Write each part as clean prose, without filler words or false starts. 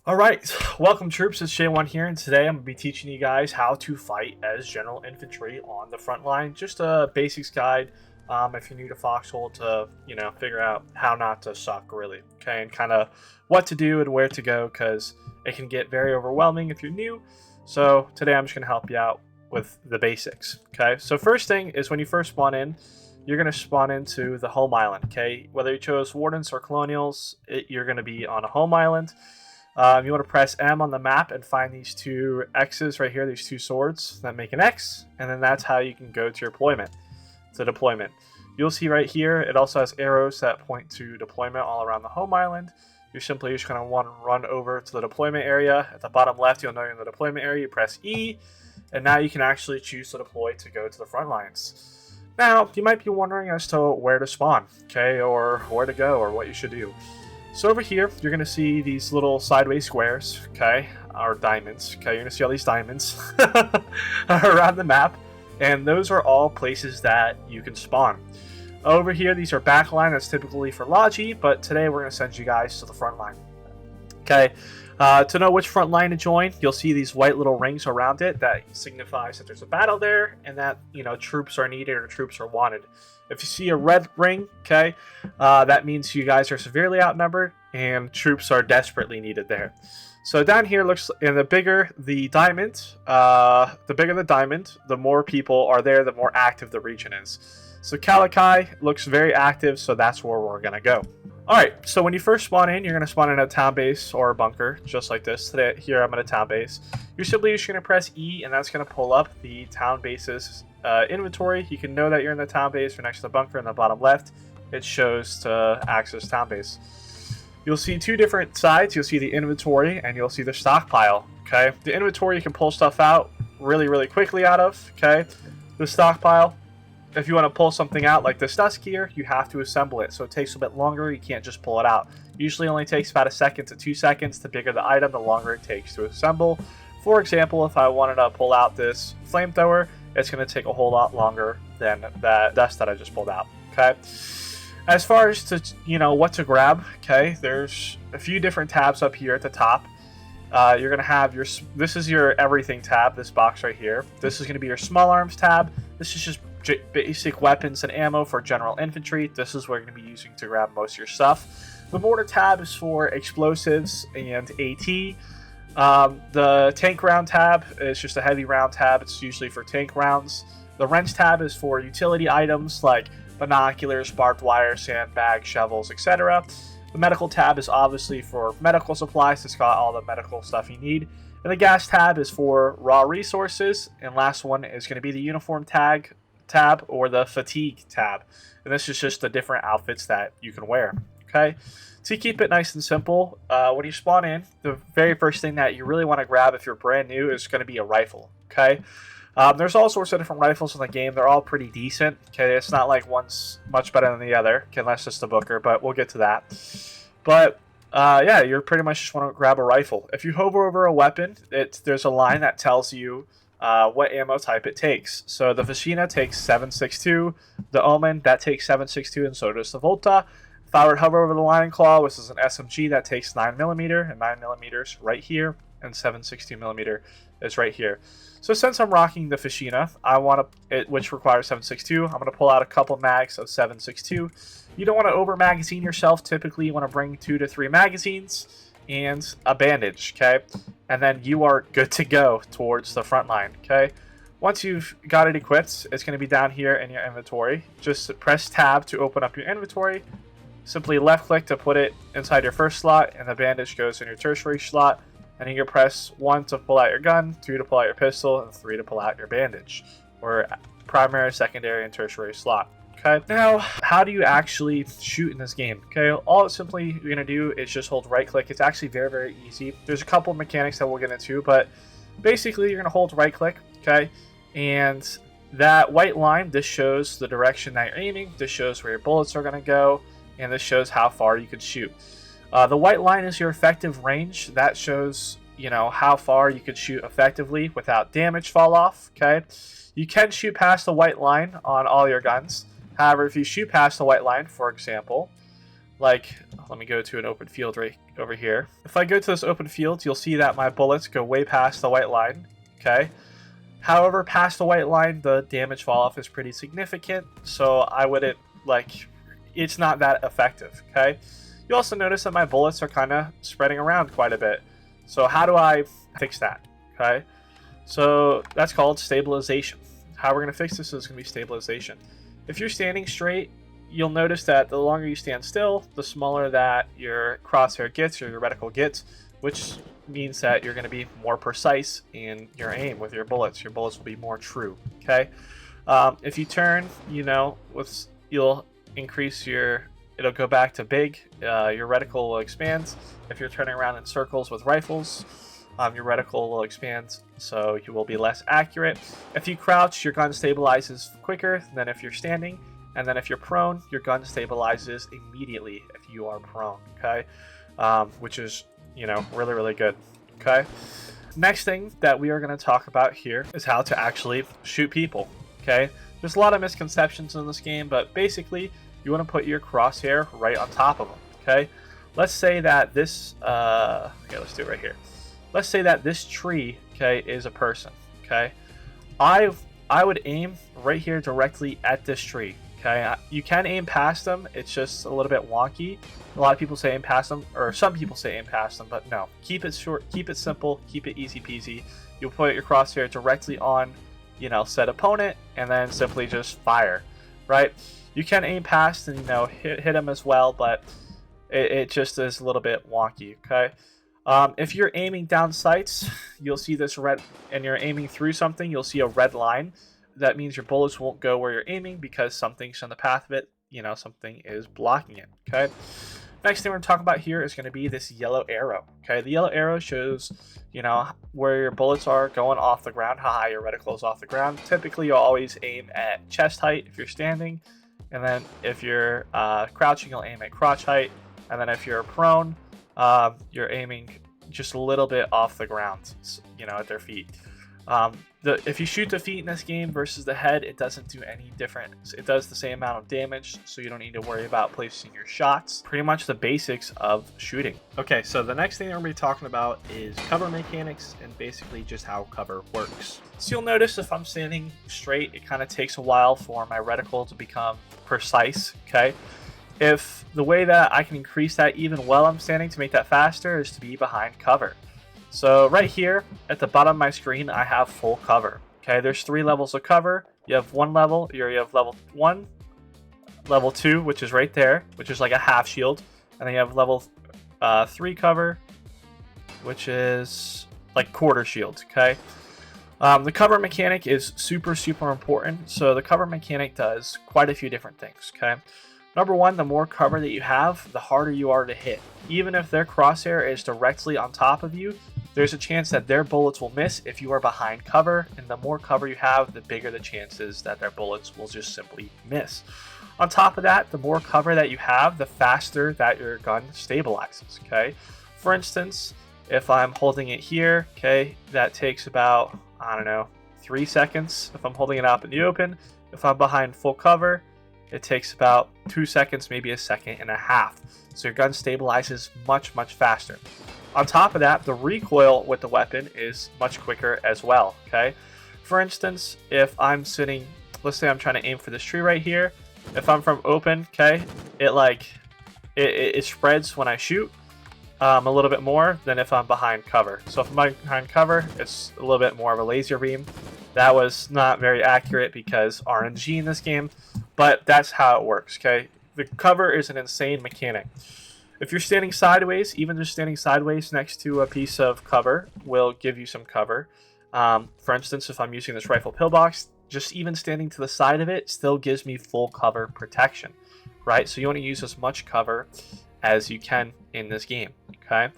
Alright, welcome troops, it's J1 here, and today I'm going to be teaching you guys how to fight as general infantry on the front line. Just a basics guide if you're new to Foxhole to, figure out how not to suck, really, okay, and kind of what to do and where to go, because it can get very overwhelming if you're new. So today I'm just going to help you out with the basics, okay? So first thing is when you first spawn in, you're going to spawn into the home island, okay? Whether you chose Wardens or Colonials, you're going to be on a home island. You want to press M on the map and find these two X's right here, these two swords that make an X, and then that's how you can go to your deployment. You'll see right here, it also has arrows that point to deployment all around the home island. You're simply just going to want to run over to the deployment area. At the bottom left, you'll know you're in the deployment area. You press E, and now you can actually choose to deploy to go to the front lines. Now, you might be wondering as to where to spawn, okay, or where to go, or what you should do. So over here, you're going to see these little sideways squares, okay, or diamonds, okay, you're going to see all these diamonds around the map, and those are all places that you can spawn. Over here, these are backline, that's typically for Logi, but today we're going to send you guys to the front line. Okay, to know which front line to join, you'll see these white little rings around it that signifies that there's a battle there, and that, troops are needed or troops are wanted. If you see a red ring, okay, that means you guys are severely outnumbered and troops are desperately needed there. So down here looks, and the bigger the diamond, the more people are there, the more active the region is. So Kalakai looks very active, so that's where we're gonna go. Alright, so when you first spawn in, you're going to spawn in a town base or a bunker, just like this. Today, here I'm in a town base. You're simply just going to press E, and that's going to pull up the town base's inventory. You can know that you're in the town base or next to the bunker in the bottom left. It shows to access town base. You'll see two different sides. You'll see the inventory, and you'll see the stockpile, okay? The inventory you can pull stuff out really, really quickly out of, okay? The stockpile, if you want to pull something out like this dusk here, you have to assemble it, so it takes a bit longer. You can't just pull it out. Usually only takes about 1 second to 2 seconds. The bigger the item, the longer it takes to assemble. For example, if I wanted to pull out this flamethrower, it's going to take a whole lot longer than that dust that I just pulled out, okay? As far as to, what to grab, okay, there's a few different tabs up here at the top. You're going to have this is your everything tab, this box right here. This is going to be your small arms tab. This is just basic weapons and ammo for general infantry. This is where you're going to be using to grab most of your stuff. The mortar tab is for explosives and AT. The tank round tab is just a heavy round tab. It's usually for tank rounds. The wrench tab is for utility items like binoculars, barbed wire, sandbags, shovels, etc. The medical tab is obviously for medical supplies. It's got all the medical stuff you need. And the gas tab is for raw resources. And last one is going to be the uniform tab or the fatigue tab. And this is just the different outfits that you can wear, okay? To keep it nice and simple, when you spawn in, the very first thing that you really want to grab if you're brand new is going to be a rifle, okay? There's all sorts of different rifles in the game. They're all pretty decent, okay? It's not like one's much better than the other, okay, unless it's the Booker, but we'll get to that. But yeah, you're pretty much just want to grab a rifle. If you hover over a weapon, there's a line that tells you what ammo type it takes. So the Vashina takes 7.62, the Omen, that takes 7.62, and so does the Volta. If I were to hover over the Lion Claw, which is an SMG, that takes 9mm, and 9mm right here, and 7.62mm is right here. So since I'm rocking the Vashina, which requires 7.62, I'm going to pull out a couple mags of 7.62. You don't want to over magazine yourself. Typically, you want to bring 2 to 3 magazines and a bandage, okay? And then you are good to go towards the front line, okay? Once you've got it equipped, it's going to be down here in your inventory. Just press tab to open up your inventory. Simply left click to put it inside your first slot, and the bandage goes in your tertiary slot. And you can press 1 to pull out your gun, 2 to pull out your pistol, and 3 to pull out your bandage, or primary, secondary, and tertiary slot. Okay, now how do you actually shoot in this game? Okay, all it's simply you're going to do is just hold right click. It's actually very, very easy. There's a couple mechanics that we'll get into, but basically you're going to hold right click, okay, and that white line, this shows the direction that you're aiming, this shows where your bullets are going to go, and this shows how far you could shoot. The white line is your effective range. That shows, how far you could shoot effectively without damage fall off, okay? You can shoot past the white line on all your guns. However, if you shoot past the white line, for example, Like, let me go to an open field right over here. If I go to this open field, you'll see that my bullets go way past the white line, okay? However, past the white line, the damage fall off is pretty significant, so I wouldn't, like, it's not that effective, okay? You also notice that my bullets are kind of spreading around quite a bit. So how do I fix that, okay? So that's called stabilization. How we're going to fix this is going to be stabilization. If you're standing straight, you'll notice that the longer you stand still, the smaller that your crosshair gets, or your reticle gets, which means that you're going to be more precise in your aim with your bullets. Your bullets will be more true, okay? If you turn, you know, you'll increase it'll go back to big, your reticle will expand. If you're turning around in circles with rifles, your reticle will expand, so you will be less accurate. If you crouch, your gun stabilizes quicker than if you're standing, and then if you're prone, your gun stabilizes immediately if you are prone, okay? Which is, you know, really, really good, okay? Next thing that we are going to talk about here is how to actually shoot people, okay? There's a lot of misconceptions in this game, but basically, you want to put your crosshair right on top of them, okay? Let's say that this, okay, let's do it right here. Let's say that this tree, okay, is a person, okay? I would aim right here directly at this tree, okay? You can aim past them, it's just a little bit wonky. A lot of people say aim past them, or some people say aim past them, but no. Keep it short, keep it simple, keep it easy peasy. You'll put your crosshair directly on, you know, said opponent, and then simply just fire, right? You can aim past and, you know, hit them as well, but it just is a little bit wonky, okay? If you're aiming down sights, you'll see this red, and you're aiming through something, you'll see a red line. That means your bullets won't go where you're aiming because something's on the path of it, you know, something is blocking it, okay? Next thing we're going to talk about here is going to be this yellow arrow, okay? The yellow arrow shows, you know, where your bullets are going off the ground, how high your reticle is off the ground. Typically, you'll always aim at chest height if you're standing, and then if you're crouching, you'll aim at crotch height, and then if you're prone, you're aiming just a little bit off the ground, you know, at their feet. If you shoot the feet in this game versus the head, it doesn't do any different. It does the same amount of damage, so you don't need to worry about placing your shots. Pretty much the basics of shooting. Okay, so the next thing we're going to be talking about is cover mechanics and basically just how cover works. So you'll notice if I'm standing straight, it kind of takes a while for my reticle to become precise, okay? If the way that I can increase that even while I'm standing to make that faster is to be behind cover. So right here at the bottom of my screen, I have full cover. Okay, there's 3 levels of cover. You have one level, you have level 1, level 2, which is right there, which is like a half shield, and then you have level 3 cover, which is like quarter shield. Okay, the cover mechanic is super important. So the cover mechanic does quite a few different things. Okay. Number 1, the more cover that you have, the harder you are to hit. Even if their crosshair is directly on top of you, there's a chance that their bullets will miss if you are behind cover, and the more cover you have, the bigger the chances that their bullets will just simply miss. On top of that, the more cover that you have, the faster that your gun stabilizes, okay? For instance, if I'm holding it here, okay, that takes about, I don't know, 3 seconds if I'm holding it out in the open. If I'm behind full cover, it takes about 2 seconds, maybe 1.5 seconds. So your gun stabilizes much faster. On top of that, the recoil with the weapon is much quicker as well, okay? For instance, if I'm sitting, let's say I'm trying to aim for this tree right here. If I'm from open, okay, it spreads when I shoot a little bit more than if I'm behind cover. So if I'm behind cover, it's a little bit more of a laser beam. That was not very accurate because RNG in this game, but that's how it works, okay? The cover is an insane mechanic. If you're standing sideways, even just standing sideways next to a piece of cover will give you some cover. For instance, if I'm using this rifle pillbox, just even standing to the side of it still gives me full cover protection, right? So you want to use as much cover as you can in this game, okay?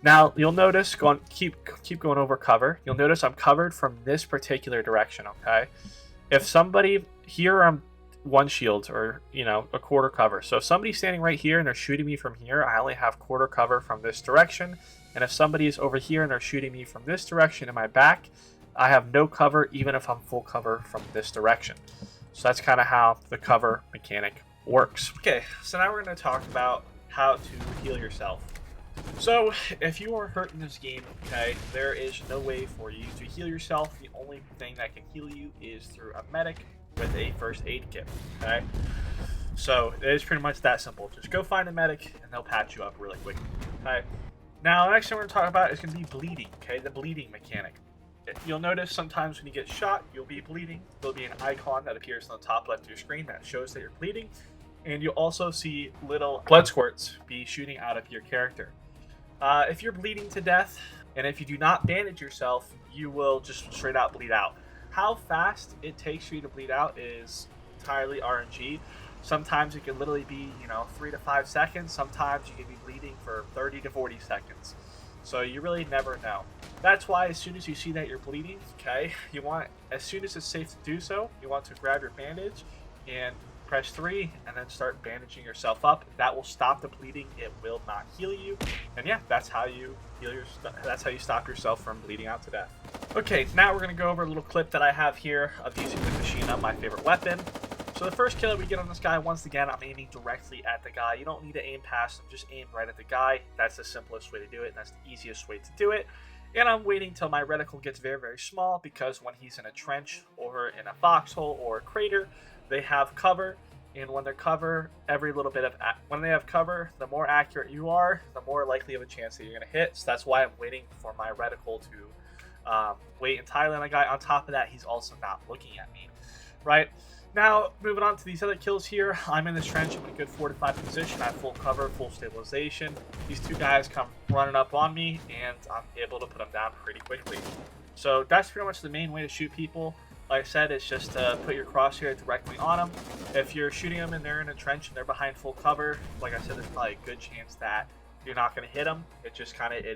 Now, you'll notice, keep going over cover, you'll notice I'm covered from this particular direction, okay? If somebody, here I'm 1 shield, or, you know, a quarter cover. So if somebody's standing right here and they're shooting me from here, I only have quarter cover from this direction. And if somebody's over here and they're shooting me from this direction in my back, I have no cover even if I'm full cover from this direction. So that's kind of how the cover mechanic works. Okay, so now we're going to talk about how to heal yourself. So, if you are hurt in this game, okay, there is no way for you to heal yourself. The only thing that can heal you is through a medic with a first aid kit, okay? So, it is pretty much that simple. Just go find a medic, and they'll patch you up really quick, okay? Now, the next thing we're going to talk about is going to be bleeding, okay? The bleeding mechanic. You'll notice sometimes when you get shot, you'll be bleeding. There'll be an icon that appears on the top left of your screen that shows that you're bleeding. And you'll also see little blood squirts be shooting out of your character. If you're bleeding to death, and if you do not bandage yourself, you will just straight out bleed out. How fast it takes for you to bleed out is entirely RNG. Sometimes it can literally be, 3 to 5 seconds. Sometimes you can be bleeding for 30 to 40 seconds. So you really never know. That's why as soon as you see that you're bleeding, okay, as soon as it's safe to do so, you want to grab your bandage and press 3 and then start bandaging yourself up. That will stop the bleeding. It will not heal you. And yeah, that's how you that's how you stop yourself from bleeding out to death. Okay, now we're going to go over a little clip that I have here of using the machine gun, my favorite weapon. So the first kill that we get on this guy, once again, I'm aiming directly at the guy. You don't need to aim past him, just aim right at the guy. That's the simplest way to do it, and that's the easiest way to do it. And I'm waiting till my reticle gets very, very small, because when he's in a trench or in a foxhole or a crater, they have cover. And when they're cover, when they have cover, the more accurate you are, the more likely of a chance that you're going to hit. So that's why I'm waiting for my reticle to wait entirely on the guy. On top of that, he's also not looking at me, right? Now, moving on to these other kills here, I'm in this trench. I'm in a good fortified position. I have full cover, full stabilization. These two guys come running up on me, and I'm able to put them down pretty quickly. So that's pretty much the main way to shoot people. Like I said, it's just to put your crosshair directly on them. If you're shooting them and they're in a trench and they're behind full cover, like I said, there's probably a good chance that you're not going to hit them. It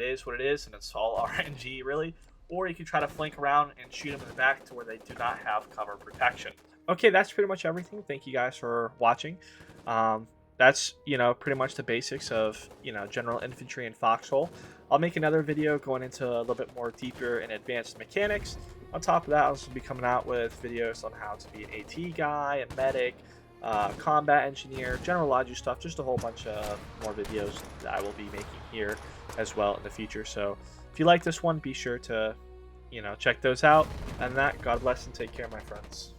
is what it is, and it's all RNG, really. Or you can try to flank around and shoot them in the back to where they do not have cover protection. Okay, that's pretty much everything. Thank you guys for watching. That's, pretty much the basics of, general infantry and Foxhole. I'll make another video going into a little bit more deeper and advanced mechanics. On top of that, I'll also be coming out with videos on how to be an AT guy, a medic, combat engineer, general logic stuff, just a whole bunch of more videos that I will be making here as well in the future. So if you like this one, be sure to, check those out. And that, God bless and take care, my friends.